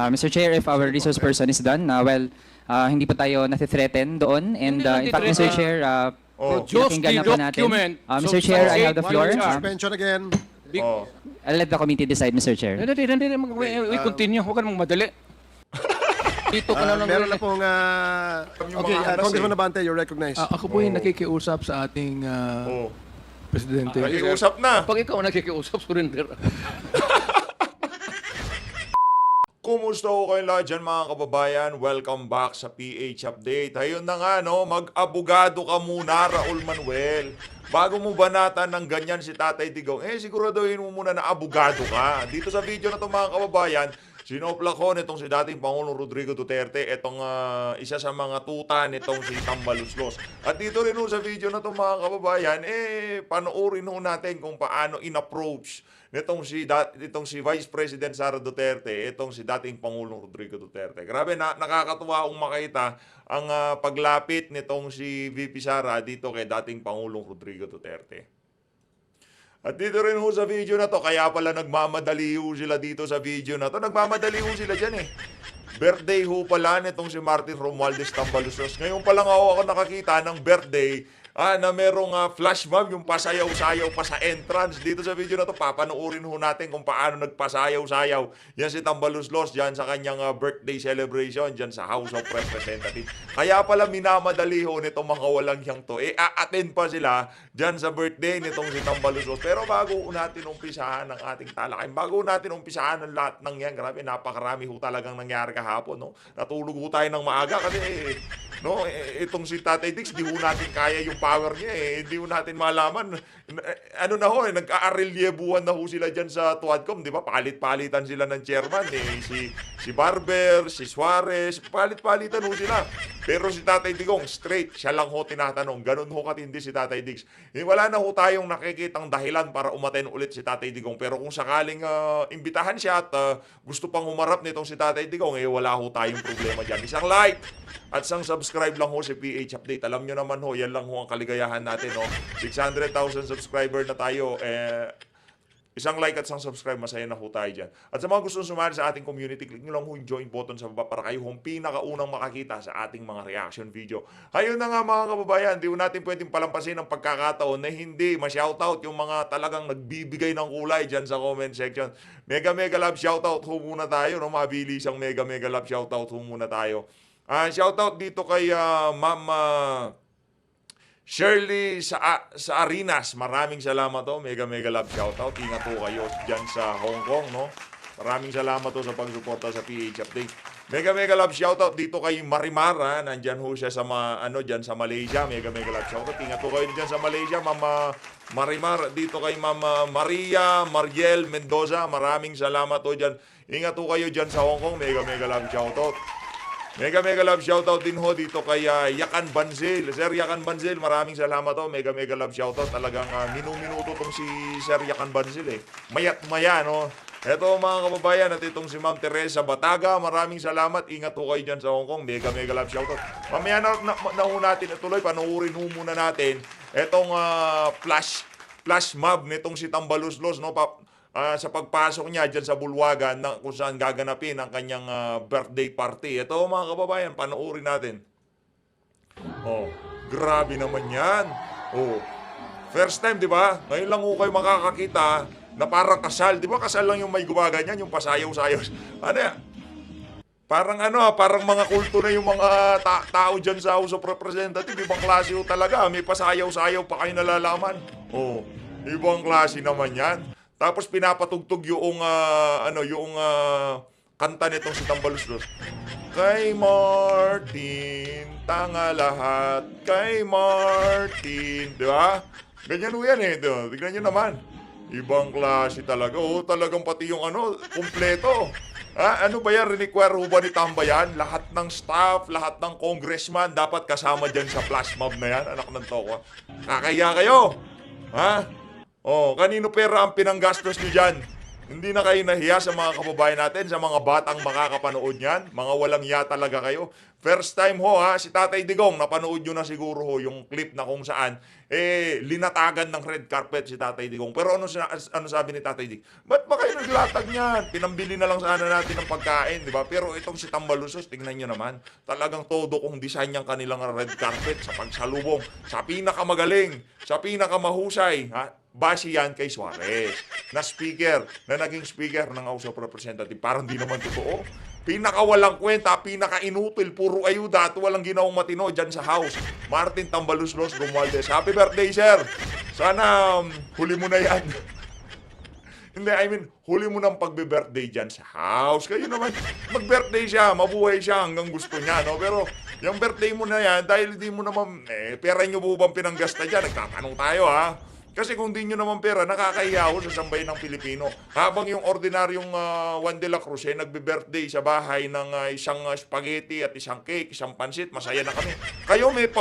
Mr. Chair, if our resource person is done, hindi pa tayo nathi-threaten doon. And in fact, Mr. Chair, pinakinggan na po natin. Mr. Chair, I have the floor. Suspension again. I'll let the committee decide, Mr. Chair. We continue. Huwag ka namang madali. Dito ka na lang. Meron na pong... okay, Congressman Abante, you're recognized. Ako po yung nakikiusap sa ating presidente. Nakikiusap na. Pag ikaw nakikiusap, surrender. Kumusta ho kayo lahat dyan mga kababayan? Welcome back sa PH Update. Ayun na nga, no? Mag-abogado ka muna, Raul Manuel. Bago mo banatan ng ganyan si Tatay Digong, siguraduhin mo muna na abogado ka. Dito sa video na ito mga kababayan, sinopla ko nitong si dating Pangulong Rodrigo Duterte, itong isa sa mga tuta nitong si Tambaluslos. At dito rin ho sa video na ito mga kababayan, panoorin ho natin kung paano in-approach nitong si Vice President Sara Duterte, itong si dating Pangulong Rodrigo Duterte. Grabe, nakakatuwa akong makita ang paglapit nitong si VP Sara dito kay dating Pangulong Rodrigo Duterte. At dito rin ho sa video na to, kaya pala nagmamadali ho sila dito sa video na to. Nagmamadali ho sila dyan Birthday ho pala nitong si Martin Romualdez Tambaluslos. Ngayon pa lang ako nakakita ng birthday na merong flash mob, yung pasayaw-sayaw pa sa entrance. Dito sa video na to, papanoorin ho natin kung paano nagpasayaw-sayaw yan si Tambaluslos dyan sa kanyang birthday celebration dyan sa House of Representatives. Kaya pala minamadali ho nitong mga walang hiyang to. A-attend pa sila dyan sa birthday nitong si Tambaluslos. Pero bago natin umpisahan ng ating talakayan, bago natin umpisahan ng lahat ng yan, grabe, napakarami ho talagang nangyari kahapon. No? Natulog ho tayo ng maaga kasi itong si Tatay Dix, di ho natin kaya yung power niya hindi ho natin malaman. Ano na ho, nag-aarelyebuhan na ho sila dyan sa Tuadcom, di ba? Palit-palitan sila ng chairman si Barber, si Suarez, palit-palitan ho sila. Pero si Tatay Digong, straight, siya lang ho tinatanong. Ganun ho katindi si Tatay Dix. Wala na ho tayong nakikitang dahilan para umaten ulit si Tatay Digong. Pero kung sakaling imbitahan siya at gusto pang humarap nitong si Tatay Digong, wala ho tayong problema dyan. Isang like at isang subscribe lang ho si PH Update. Alam nyo naman ho, yan lang ho ang kaligayahan natin. 600,000 subscriber na tayo. Isang like at isang subscribe, masaya na ho tayo dyan. At sa mga gustong sumali sa ating community, click nyo lang ho yung join button sa baba para kayo hong pinakaunang makakita sa ating mga reaction video. Ayun na nga mga kababayan, di ho natin pwedeng palampasin ang pagkakataon na hindi ma-shoutout yung mga talagang nagbibigay ng kulay dyan sa comment section. Mega love shoutout ho muna tayo. Mabilis ang mega love shoutout ho muna tayo. Shoutout dito kay Ma'am Shirley sa Arinas. Maraming salamat mega love shoutout. Ingat po kayo dyan sa Hong Kong, no? Maraming salamat sa pagsuporta sa PH Update. Mega love shoutout dito kay Marimar, nandyan ho siya sa dyan sa Malaysia. Mega love shoutout. Ingat po kayo dyan sa Malaysia, Ma'am Marimar. Dito kay Ma'am Maria Mariel Mendoza. Maraming salamat dyan. Ingat po kayo dyan sa Hong Kong. Mega love shoutout. Mega love shoutout din ho dito kay Yakan Banzil. Sir Yakan Banzil, maraming salamat Mega love shoutout. Talagang minuto tong si Sir Yakan Banzil Mayat maya, no? Eto mga kababayan, at itong si Ma'am Teresa Bataga, maraming salamat. Ingat ho kayo dyan sa Hong Kong. Mega love shoutout. Mamaya na ho natin ituloy, panoorin ho muna natin etong flash mob nitong si Tambaluslos, no? Sa pagpasok niya dyan sa Bulwagan kung saan gaganapin ang kanyang birthday party. Ito mga kababayan, panoorin natin. Grabe naman yan. First time, di ba? Ngayon lang kayo makakakita na parang kasal. Di ba kasal lang yung may gumaganyan, yung pasayaw-sayaw. Parang parang mga kulto na yung mga tao dyan sa House of Representatives. Ibang klase ho talaga. May pasayaw-sayaw pa kayo nalalaman. Ibang klase naman yan. Tapos pinapatugtog yung kanta nitong si Tambaluslos. Kay Martin, tanga lahat. Kay Martin. Di ba? Ganyan ho yan Tignan nyo naman. Ibang klase talaga. Talagang pati yung kumpleto. Ano ba yan? Require ho ba ni Tamba yan? Lahat ng staff, lahat ng congressman dapat kasama dyan sa flash mob na yan. Anak ng toko. Kakaya kayo. Kanino pera ang pinanggastos nyo dyan? Hindi na kayo nahiya sa mga kababayan natin, sa mga batang makakapanood niyan. Mga walang ya talaga kayo. First time ho ha, si Tatay Digong, napanood nyo na siguro ho yung clip na kung saan linatagan ng red carpet si Tatay Digong. Pero ano sabi ni Tatay Dig? Ba't ba kayo naglatag niyan? Pinambili na lang sana natin ng pagkain, di ba? Pero itong si Tambalusos, tingnan nyo naman, talagang todo kung design yung kanilang red carpet sa pagsalubong, sa pinakamagaling, sa pinakamahusay, ha? Base yan kay Suarez, na speaker, na naging speaker ng House of Representatives. Parang di naman totoo. Pinakawalang kwenta, pinaka-inutil, puro ayuda at walang ginawang matino dyan sa House. Martin Tambaluslos Romualdez. Happy birthday, sir! Sana huli mo na yan. Hindi, I mean, huli mo ng pagbe-birthday dyan sa House. Kayo naman, mag-birthday siya, mabuhay siya hanggang gusto niya, no? Pero yung birthday mo na yan, dahil di mo naman, pera nyo po bang pinanggasta dyan? Nagtatanong tayo, ha? Kasi kung di nyo naman pera, nakakahiya ako sa sambayan ng Pilipino. Habang yung ordinaryong Juan de la Cruz nagbe-birthday sa bahay ng isang spaghetti at isang cake, isang pansit, masaya na kami. Kayo may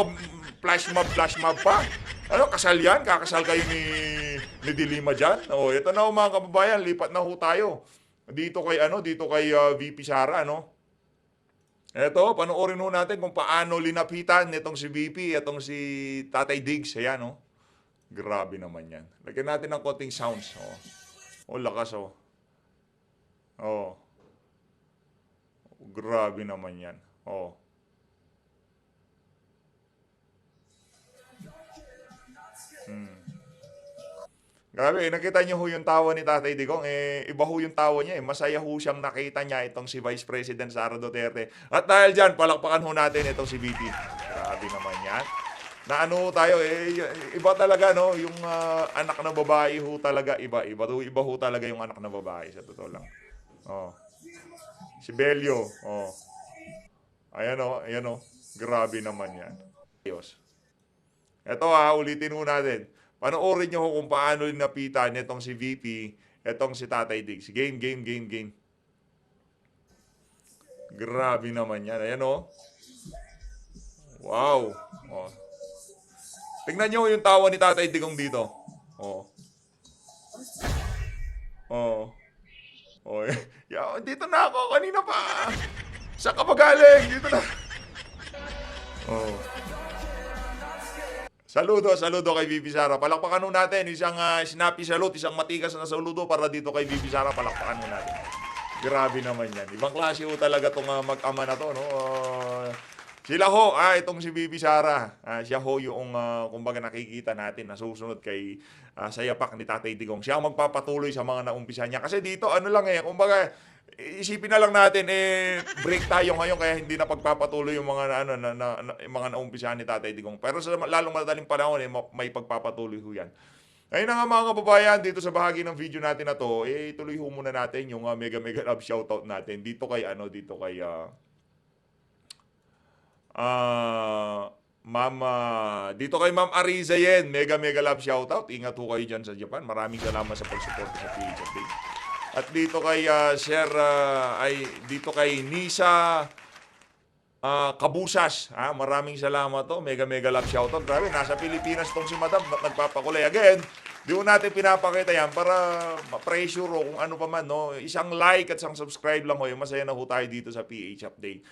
flash mob pa. Ano, kasal yan? Kakasal kayo ni Dilima dyan? O, ito na mga kababayan, lipat na ho tayo. Dito kay VP Sara, no? Ito, panoorin ho natin kung paano linapitan nitong si VP, itong si Tatay Diggs, ayan, no? Grabe naman yan. Lagyan natin ng konting sounds. Oh, lakas, oh. Oh. Grabe naman yan. Oh. Grabe, nakita niyo ho yung tawa ni Tatay Digong. Iba ho yung tawa niya. Masaya ho siyang nakita niya itong si Vice President Sara Duterte. At dahil dyan, palakpakan ho natin itong si VP. Grabe naman yan. Na ano tayo, iba talaga, no? Yung anak na babae ho talaga, iba ho talaga yung anak na babae, sa totoo lang. Oh. Si Belio, oh. Ayan o. Grabe naman yan. Diyos. Ito ulitin ho natin. Panoorin nyo kung paano linapitan itong si VP, itong si Tatay Diggs. Game. Grabe naman yan. Ayan o. Wow. Oh. Tingnan nyo yung tawa ni Tatay Digong dito. Oh. Dito na ako. Kanina pa. Saan ka pa galing? Dito na. Oh. Saludo kay VP Sara. Palakpakan nun natin. Isang snappy salute, isang matigas na saludo para dito kay VP Sara. Palakpakan nun natin. Grabe naman yan. Ibang klase ho talaga itong mag-ama na to, no? Sila ho, itong si Bibi Sara, siya ho yung, kumbaga nakikita natin na susunod kay sa yapak ni Tatay Digong. Siya ang magpapatuloy sa mga naumpisa niya. Kasi dito, kumbaga, isipin na lang natin, break tayo ngayon kaya hindi na pagpapatuloy yung mga, mga naumpisa ni Tatay Digong. Pero sa lalong madaling panahon, may pagpapatuloy ho yan. Ayun na nga mga kababayan, dito sa bahagi ng video natin na to, tuloy ho muna natin yung mega love shoutout natin. Dito kay Ma'am Ariza Yen, mega love shoutout. Ingat ho kayo dyan sa Japan. Maraming salamat sa pagsuporta sa PH Update. At dito kay dito kay Nisa Kabusas. Maraming salamat to. Mega love shoutout. Grabe, nasa Pilipinas tong si Madam nagpapakulay. Again, di ko natin pinapakita yan para ma-pressure o kung ano pa man, no? Isang like at isang subscribe lang ho, masaya na ho tayo dito sa PH Update.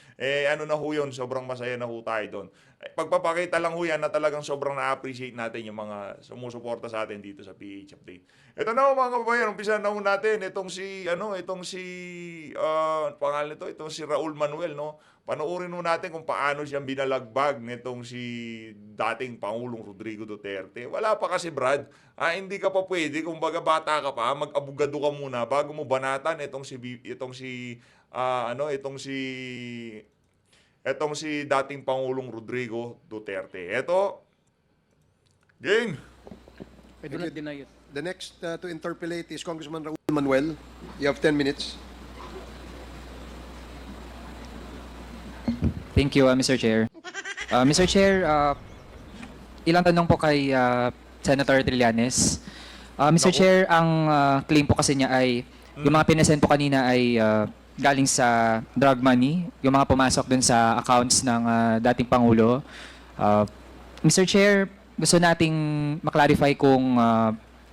Ano na ho yun, sobrang masaya na ho tayo doon. Pagpapakita lang ho yan na talagang sobrang na-appreciate natin yung mga sumusuporta sa atin dito sa PH Update. Ito na ho mga kababayan, umpisa na ho natin itong si Raul Manuel, no? Panoorin ho natin kung paano siyang binalagbag nitong si dating Pangulong Rodrigo Duterte. Wala pa kasi, Brad. Hindi ka pa pwede, kung baga bata ka pa, mag-abogado ka muna bago mo banatan itong si dating Pangulong Rodrigo Duterte. Ito, game. I do not deny it. The next to interpolate is Congressman Raul Manuel. You have 10 minutes. Thank you, Mr. Chair. Mr. Chair, ilang tanong po kay Senator Trillanes. Mr. Chair, ang claim po kasi niya ay yung mga pinasend po kanina ay galing sa drug money, yung mga pumasok dun sa accounts ng dating Pangulo. Mr. Chair, gusto nating maklarify kung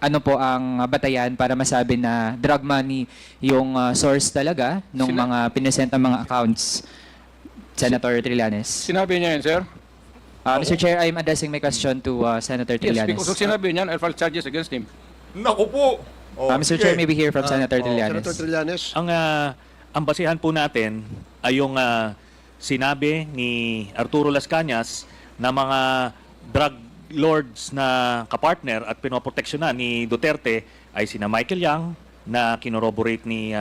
ano po ang batayan para masabi na drug money yung source talaga ng mga pinesenta mga accounts, Senator Trillanes? Sinabi niya yun, sir? Mr. Chair, I'm addressing my question to Senator Yes, Trillanes. because kung sinabi niyan, I'll file charges against him. Naku po. Mr. Chair, may we hear from Senator Trillanes? Senator Trillanes. Ang basihan po natin ay yung sinabi ni Arturo Las Cañas na mga drug lords na kapartner at pinoproteksyonan ni Duterte ay sina Michael Yang na kinoroborate ni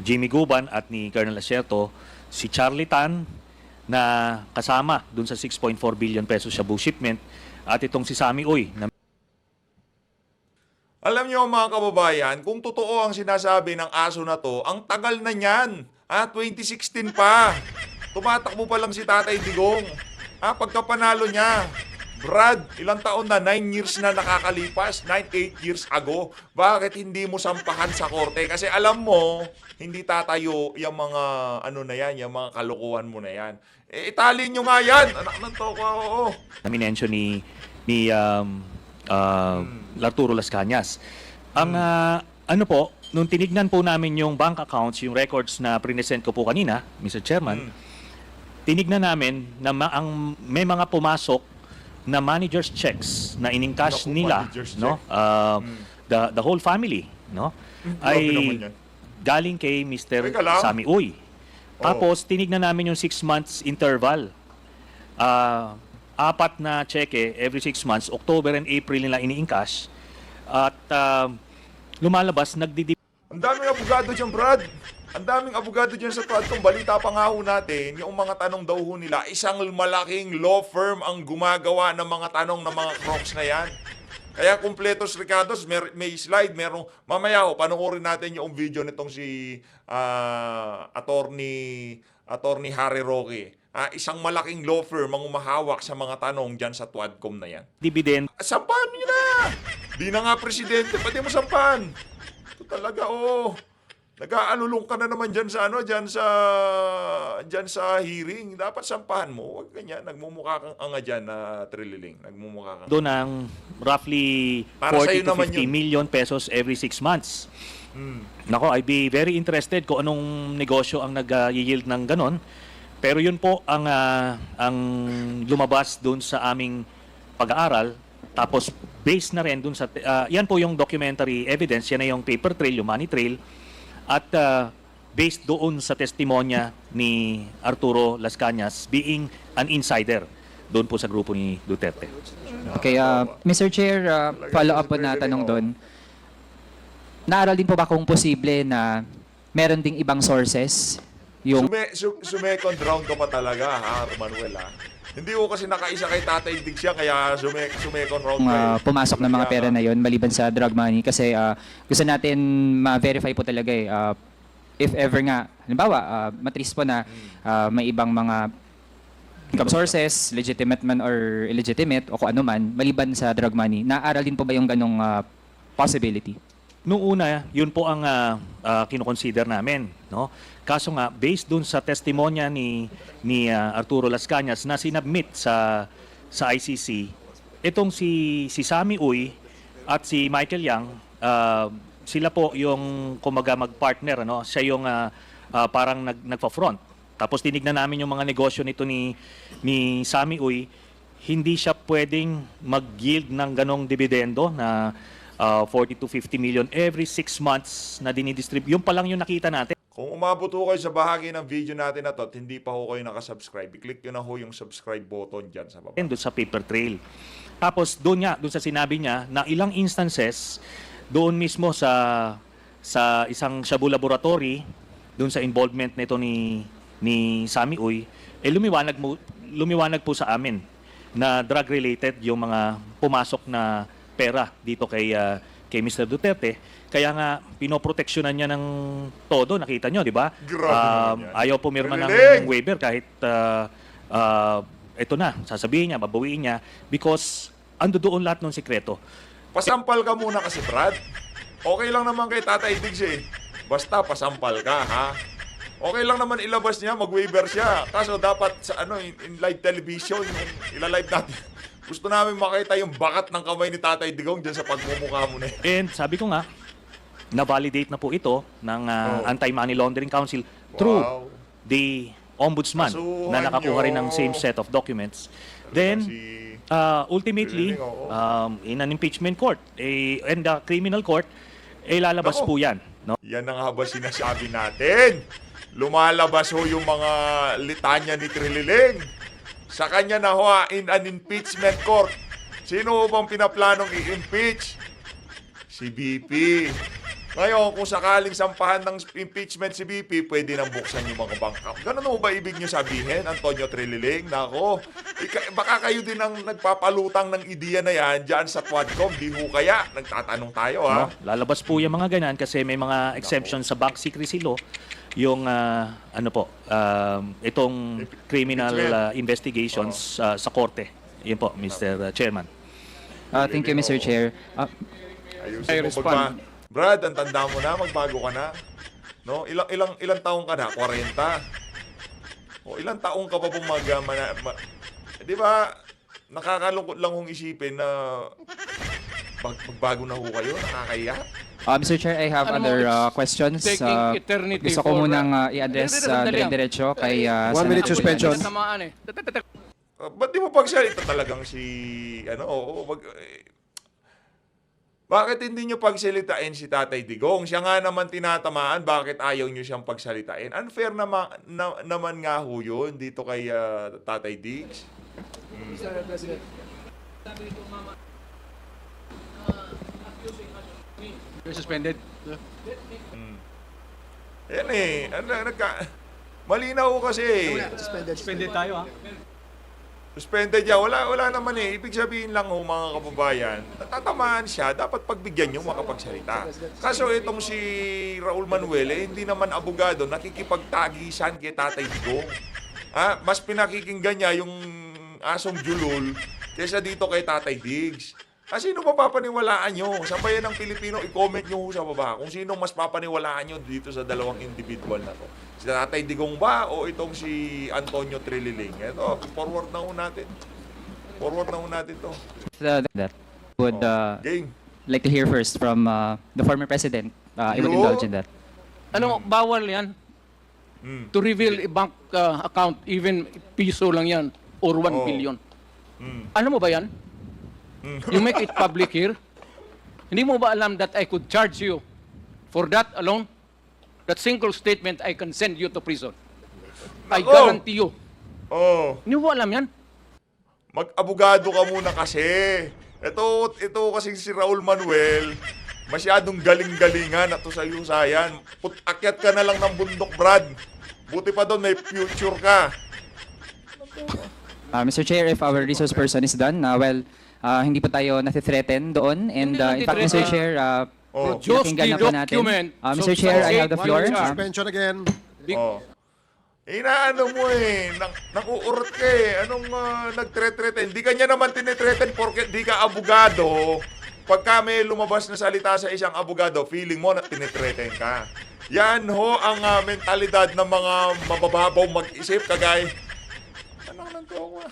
Jimmy Guban at ni Colonel Asierto, si Charlie Tan na kasama dun sa 6.4 billion pesos Shabu shipment, at itong si Sammy Uy na Alam niyo mga kababayan, kung totoo ang sinasabi ng aso na to, ang tagal na niyan. 2016 pa. Tumatakbo pa lang si Tatay Digong. Pagkapanalo niya. Brad, ilang taon na? 9 years na nakakalipas. 8 years ago. Bakit hindi mo sampahan sa korte? Kasi alam mo, hindi tatayo yung mga na yan, yung mga kalokohan mo na yan. Itali nyo nga yan. Anak ng toko, oo. na-mention ni Arturo Las Cañas. Ang ano po, nung tinignan po namin yung bank accounts, yung records na present ko po kanina, Mr. Chairman, tinignan namin na may mga pumasok na managers checks na in-encash Naku, nila, managers no? The whole family, no? Grabe naman Ay yan. galing kay Mr. Teka lang. Sammy Uy. Tapos tinignan namin yung 6 months interval. 4 na cheque every 6 months, October and April nila ini-encash. At lumalabas, Ang daming abogado dyan, Brad. Ang daming abogado dyan sa Twadcom. Balita pa nga ho natin, yung mga tanong daw ho nila, isang malaking law firm ang gumagawa ng mga tanong ng mga crocs na yan. Kaya kumpletos Ricardos, may slide, mamaya ho, panoorin natin yung video nitong si attorney Harry Roque. Isang malaking law firm ang umahawak sa mga tanong dyan sa Twadcom na yan. dividend Sampahan nyo na! Di na nga presidente, pati mo sampahan. Ito talaga, nag-aalulong ka na naman dyan sa hearing. Dapat sampahan mo. Huwag ganyan. Nagmumukha kang anga dyan na trililing. Nagmumukha kang... doon ng roughly Para 40 sa'yo to naman 50 yun. million pesos every 6 months. Nako, I'd be very interested kung anong negosyo ang nag-yield ng ganon. Pero yun po ang lumabas doon sa aming pag-aaral. Tapos based na rin doon sa yan po yung documentary evidence, yan na yung paper trail, yung money trail, at based doon sa testimonya ni Arturo Las Cañas being an insider doon po sa grupo ni Duterte. Okay, Mr. Chair, follow up po na tanong doon. Naaral din po ba kung posible na meron ding ibang sources yung Sumecond round ka pa talaga, ha, Manuel, ha? Hindi ko kasi nakaisa kay Tatay Dig siya, kaya sumecond round ka. pumasok ng mga pera na yon maliban sa drug money kasi gusto natin ma-verify po talaga if ever nga halimbawa matrace po na may ibang mga income sources, legitimate man or illegitimate o kung ano man maliban sa drug money. Naaral din po ba yung ganong possibility? Noong una, yun po ang kinoconsider namin, no? Kaso nga based dun sa testimonya ni Arturo Las Cañas na sinubmit sa ICC, itong si Sammy Uy at si Michael Yang, sila po yung kumaga mag-partner, ano? Siya yung parang nagpa-front. Tapos tinignan namin yung mga negosyo nito ni Sammy Uy, hindi siya pwedeng mag-yield ng ganong dividendo na 40 to 50 million every 6 months na dinidistribute. Yung pa lang yung nakita natin. Kung umabot ho kayo sa bahagi ng video natin na to at hindi pa ho kayo nakasubscribe, i-click nyo na ho yung subscribe button dyan sa baba. Doon sa paper trail. Tapos doon sa sinabi niya na ilang instances doon mismo sa isang Shabu laboratory, doon sa involvement nito ni Sammy Uy, lumiwanag po sa amin na drug related yung mga pumasok na pera dito kay Mr. Duterte. Kaya nga pinoproteksyonan niya ng todo, nakita nyo, di ba? Grabe naman yan. Ayaw pumirma ng Galing! waiver kahit ito na, sasabihin niya, babawiin niya because ando doon lahat ng sikreto. Pasampal ka muna kasi, Brad. Okay lang naman kay Tatay Diggs eh. Basta pasampal ka, ha? Okay lang naman ilabas niya, mag-waiver siya. Kaso dapat sa in live television, ilalive natin. Gusto namin makita yung bakat ng kamay ni Tatay Digong dyan sa pagmumukha mo na yan. And sabi ko nga, na-validate na po ito ng Anti-Money Laundering Council through Wow. the Ombudsman Kasuhan na nakakuha rin ng nyo. same set of documents. Then, Si- ultimately, Really, oo. in an impeachment court and the criminal court, lalabas Nako. po yan. No? Yan ang nga ba sinasabi natin? Lumalabas ho yung mga litanya ni Trililing. Sa kanya na ho in an impeachment court. Sino ho bang pinaplanong i-impeach? Si BP. Ngayon, kung sakaling sampahan ng impeachment si BP, pwede nang buksan yung mga bangkap. Ganun ho ba ibig nyo sabihin, Antonio Trililing? Nako, baka kayo din ang nagpapalutang ng ideya na yan dyan sa Quadcom. Di ho kaya? Nagtatanong tayo, ha? No? Lalabas po yung mga ganyan kasi may mga exemptions sa bank secrecy law yung itong criminal investigations sa korte. Yun po, Mr. Chairman. Thank you, Mr. Chair. Ayusin mo respond. Brad, ang tanda mo na, magbago ka na. No? Ilang taong ka na? 40? O ilang taong ka pa di ba, nakakalungkot lang hong isipin na magbago na ho kayo, nakakahiya. Mr. Chair, I have Alam mo, other it's questions. taking eternity Gusto ko for, munang i-address diretso kay 1 minute Senator suspension. Trillanes. Tamaan eh. Ba't di mo pagsalita talagang bakit hindi nyo pagsalitain si Tatay Digong? Siya nga naman tinatamaan, bakit ayaw nyo siyang pagsalitain? Unfair naman nga ho yun dito kay Tatay Diggs. You're suspended. Yan eh. Malinaw ho kasi. Suspended tayo, ha? Suspended niya. Wala naman eh. Ibig sabihin lang ho mga kababayan, natatamaan siya, dapat pagbigyan niyo makapagsalita. Kaso itong si Raul Manuel, hindi naman abogado, nakikipagtagisan kay Tatay Digong. Mas pinakikinggan niya yung asong julul kaysa dito kay Tatay Diggs. Sino pa papaniwalaan nyo? Sa bayan ng Pilipino, i-comment nyo sa baba kung sino mas papaniwalaan nyo dito sa dalawang individual na to. Si Tatay Digong ba o itong si Antonio Trililing? Ito, forward na ho natin. Forward na ho natin to. That would Game. like to hear first from the former president. I would Yo. indulge in that. Ano, bawal yan. To reveal a bank account, even piso lang yan, or 1 Oh. billion. Ano mo ba yan? You make it public here. Hindi mo ba alam that I could charge you for that alone? That single statement, I can send you to prison. I Nako. guarantee you. Oh, Hindi mo alam yan? mag-abogado ka muna kasi. Ito kasi si Raul Manuel, masyadong galing-galingan at usay-usayan. Akyat ka na lang ng bundok, Brad. Buti pa doon, may future ka. Mr. Chair, if our resource person is done, hindi pa tayo nathi-threaten doon. And Hindi in fact, Mr. nathi-threaten. Chair, Oh. Just pinakinggan na the po natin. document. Mr. Chair, I have the floor. Suspension again. Oh. Inaano mo eh, nakuurot ka eh. Anong nagtre-threaten? Di ka niya naman tinitreten porque di ka abogado. Pagka may lumabas na salita sa isang abogado, feeling mo na tinitreten ka. Yan ho ang mentalidad ng mga mabababaw mag-isip kagaya. Ano nang to ko?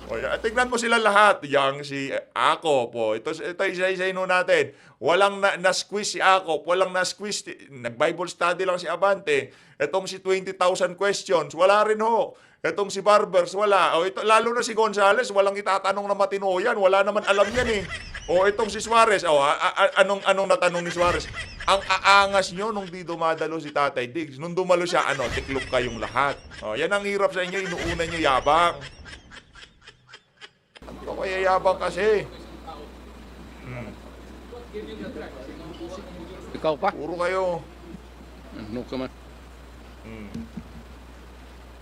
O, tignan mo sila lahat. Yang si Ako po. Ito isa-isa natin. Walang na-squeeze si Ako. Walang na-squeeze. Nag-Bible study lang si Abante. Itong si 20,000 questions. Wala rin ho. Itong si Barbers. Wala. O, lalo na si Gonzales. Walang itatanong na matino yan. Wala naman alam yan eh. O itong si Suarez. O, anong natanong ni Suarez? Ang aangas nyo nung di dumadalo si Tatay Diggs. Nung dumalo siya, tiklop kayong lahat. O, yan ang hirap sa inyo. Inuuna nyo yabang. Ito kaya yabang kasi. Ikaw pa? Puro kayo. Ano ka man?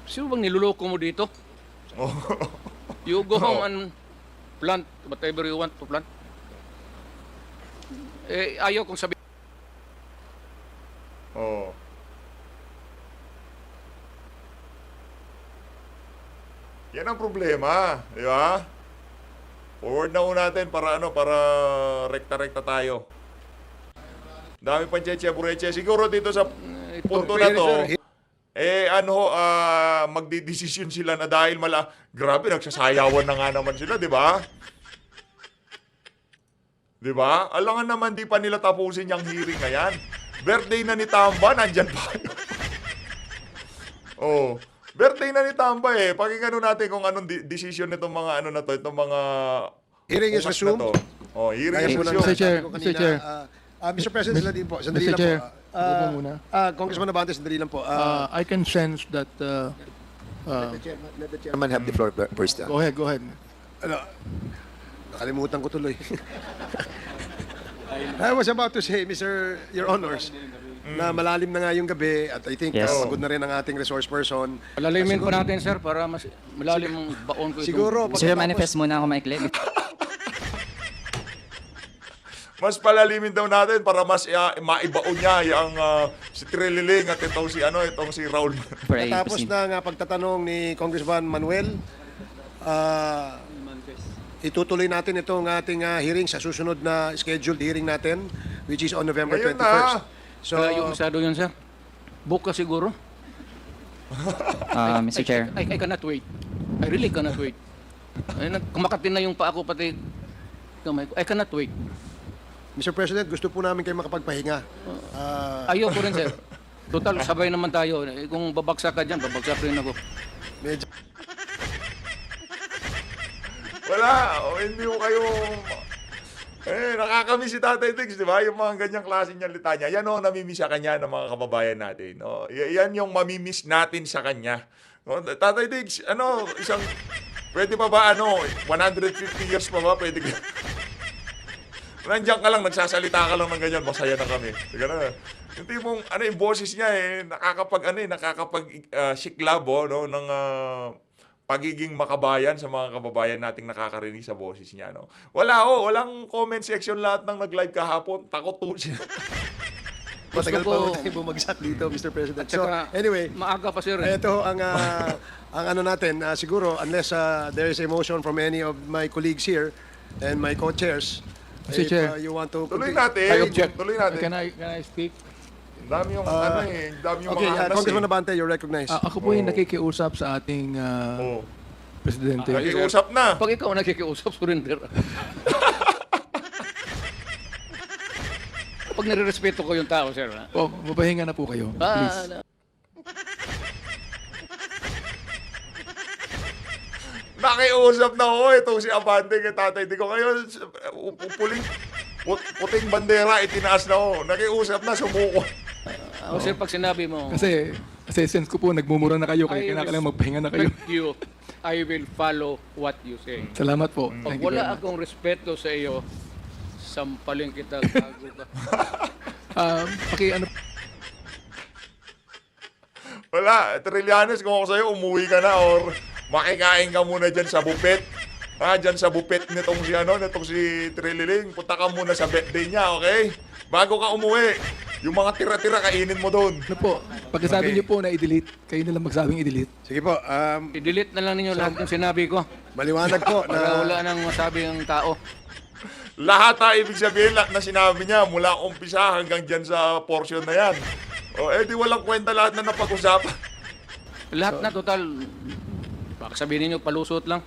Sino bang niluloko mo dito? You go home and plant whatever you want to plant. Ayaw kong sabihin. Oh. Yan ang problema, di ba? Forward na ho natin para rekta-rekta tayo. Dami pang cheche-bureche. Siguro dito sa punto na to, magdidesisyon sila na dahil grabe, nagsasayawan na nga naman sila, di ba? Di ba? Alangan naman di pa nila tapusin yung hearing na yan. Birthday na ni Tamba, nandyan pa. Oh, birthday na ni Tamba eh. Pakinggan natin kung anong decision nitong mga ano na to, itong mga Hearing is umas na resumed. to. Oh, hearing Gaya is po ng resumed. Mr. Chair, sabi ko Mr. Chair. Mr. President, sandali po. Sandali Mr. lang Chair, po. upo po muna. Congressman Abante, sandali lang po. I can sense that... Let the chairman have the floor first. go ahead, go ahead. Ano, nakalimutan ko tuloy. I was about to say, Your Honors, na malalim na nga yung gabi at I think Yes. pagod na rin ang ating resource person. Palalimin po natin, sir, para mas malalim ang baon ko ito. Siguro, Mr. Chair, manifest muna ako maikli. Mas palalimin daw natin para mas maibaon niya yung si Trililing at itong si Raul. For a Tapos proceed. na nga pagtatanong ni Congressman Manuel, itutuloy natin itong ating hearing sa susunod na scheduled hearing natin, which is on November Ngayon 21st. na. So, Yung masyado yun, sir. Bukas siguro. Mr. Chair. I cannot wait. I really cannot wait. Kumakatin na yung paa ko pati kamay ko. I cannot wait. Mr. President, gusto po namin kayo makapagpahinga. Ayoko rin, sir. Total, sabay naman tayo. Kung babagsak ka dyan, babagsak rin ako. Medyo, Wala, hindi mo kayo... nakakamiss si Tatay Diggs, di ba? Yung mga ganyang klase niyang litanya. Yan o, namimiss sa kanya ng mga kababayan natin. No? Yan yung mamimiss natin sa kanya. No? Tatay Diggs, pwede pa ba, 150 years pa ba? Pwede ka... Nandiyan ka lang, nagsasalita ka lang ng ganyan, masaya na kami. Ganun. Yung tipong, yung boses niya siklabo, no, ng pagiging makabayan sa mga kababayan nating nakakarinig sa boses niya, no. Walang comment section lahat ng nag-live kahapon. Takot po siya. matagal pa po- po tayo bumagsak dito, Mr. President. So, Tsaka, anyway, maaga pa, sir. ito ang ano natin, siguro, unless there is a motion from any of my colleagues here and my co-chairs, Mr. if Chair. You want to Tuloy continue. natin. I object. Tuloy natin. Can I speak? Dami yung, dami yung Okay, mga anas Congressman Abante, you're recognized. Ako po yung nakikiusap sa ating Oh. Presidente. Nakikiusap na. Pag ikaw nakikiusap, surrender. Pag nire-respeto ko yung tao, sir. Ha? Mapahinga na po kayo, please. Nakiusap na ako itong si Abante kay Tatay Di ko. Ngayon, puting bandera, itinaas na ako. Nakiusap na, sumuko. Sir, pag sinabi mo, Kasi sense ko po, nagmumura na kayo, kaya kailangan magpahinga na kayo. respect you, I will follow what you say. Salamat po. Pag Thank you very wala much. akong respeto sa iyo, sampalin kita, gago ka. Ano, Wala, Trillanes, kung ako sa'yo, umuwi ka na or makikain ka muna dyan sa buffet. Dyan sa buffet nitong si Trililing. Punta ka muna sa birthday niya, okay? Bago ka umuwi, yung mga tira-tira kainin mo doon. ano po, pagkasabi niyo po na i-delete, kayo na lang magsabing i-delete. Sige po, I-delete na lang ninyo lahat ng sinabi ko maliwanag po para wala na nang masabi ang tao. Lahat ibig sabihin, lahat na sinabi niya, mula umpisa hanggang dyan sa portion na yan. O, di walang kwenta lahat na napag-usapan. Lahat na total, baka sabihin ninyo, palusot lang.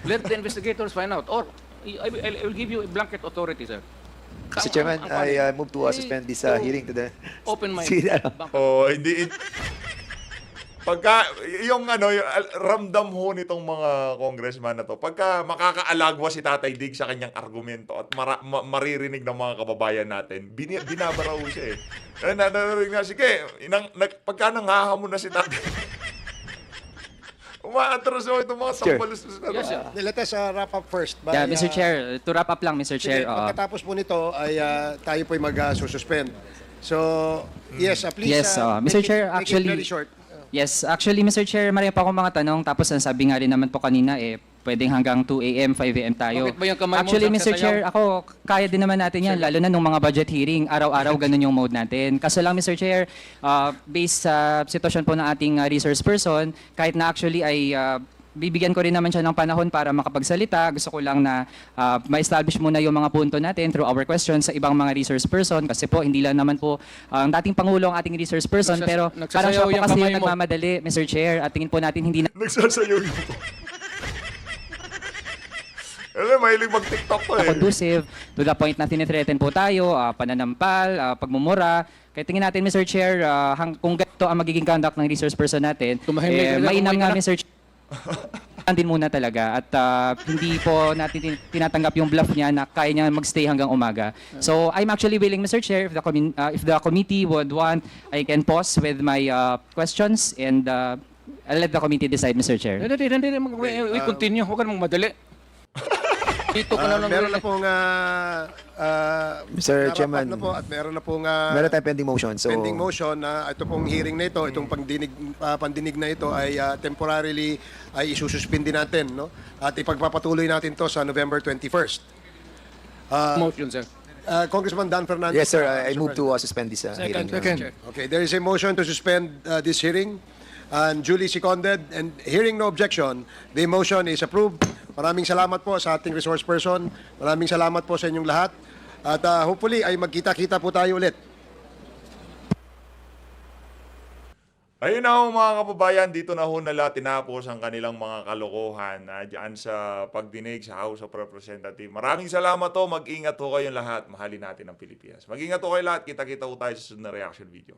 Let the investigators find out. Or, I will give you a blanket authority, sir. Mr. Chairman, I move to suspend this hearing to the... Open my See, O, hindi... Pagka, yung ramdam ho nitong mga congressman na to, pagka makakaalagwa si Tatay Dig sa kanyang argumento at maririnig ng mga kababayan natin, binabara ho siya eh. Narinig na, sige, pagka nanghahamon na si Tatay, umaatras ho itong mga Sure. sambalus na to. Yes, sir. let us wrap up first. By, Yeah, Mr. Chair, to wrap up lang, Mr. Sige, Chair. pagkatapos po nito ay tayo po ay mag-suspend. So, yes, please, Yes, Mr. Chair, make it actually- very short. Yes, actually, Mr. Chair, marami pa akong mga tanong. Tapos ang sabi nga rin naman po kanina, pwedeng hanggang 2 a.m., 5 a.m. tayo. Bakit ba yung kamay mo Actually, sa Mr. sayaw? Chair, ako, kaya din naman natin yan, lalo na nung mga budget hearing. Araw-araw, ganun yung mode natin. Kaso lang, Mr. Chair, based sa sitwasyon po ng ating resource person, kahit na actually ay bibigyan ko rin naman siya ng panahon para makapagsalita. Gusto ko lang na ma-establish muna yung mga punto natin through our questions sa ibang mga resource person. Kasi po, hindi lang naman po ang dating Pangulo ang ating resource person. Pero parang siya nagsasayaw po yung kasi kamay mo. nagmamadali, Mr. Chair. At tingin po natin hindi na Nagsasayaw yung mahilig mag-TikTok ko eh. conducive to the point na tinithreaten po tayo, pananampal, pagmumura. Kaya tingin natin, Mr. Chair, kung ganito ang magiging conduct ng resource person natin, Tumahimik ka na, mainam umuwi nga, ka na. Mr. Chair, din muna talaga at hindi po natin tinatanggap yung bluff niya na kaya niya magstay hanggang umaga. So I'm actually willing, Mr. Chair, if the committee would want, I can pause with my questions and I'll let the committee decide, Mr. Chair. We continue. Huwag ka namang madali. Dito ka na lang. Meron na pong Mr. wrap up Chairman, na po at meron na pong meron tayong pending motion. So, pending motion na ito pong hearing na ito, itong pandinig na ito ay temporarily ay isususpindi natin, no? At ipagpapatuloy natin to sa November 21st. Motion, sir. Congressman Dan Fernandez. yes, sir. I Mr. move to suspend this hearing. Okay, there is a motion to suspend this hearing and duly seconded and hearing no objection, the motion is approved. Maraming salamat po sa ating resource person. Maraming salamat po sa inyong lahat. At hopefully ay magkita-kita po tayo ulit. Ayun na ho, mga kababayan, dito na ho nila tinapos ang kanilang mga kalokohan dyan sa pagdinig sa House of Representatives. Maraming salamat ho, mag-ingat ho kayong lahat. Mahalin natin ang Pilipinas. Mag-ingat ho kayo lahat, kita-kita ho tayo sa susunod na reaction video.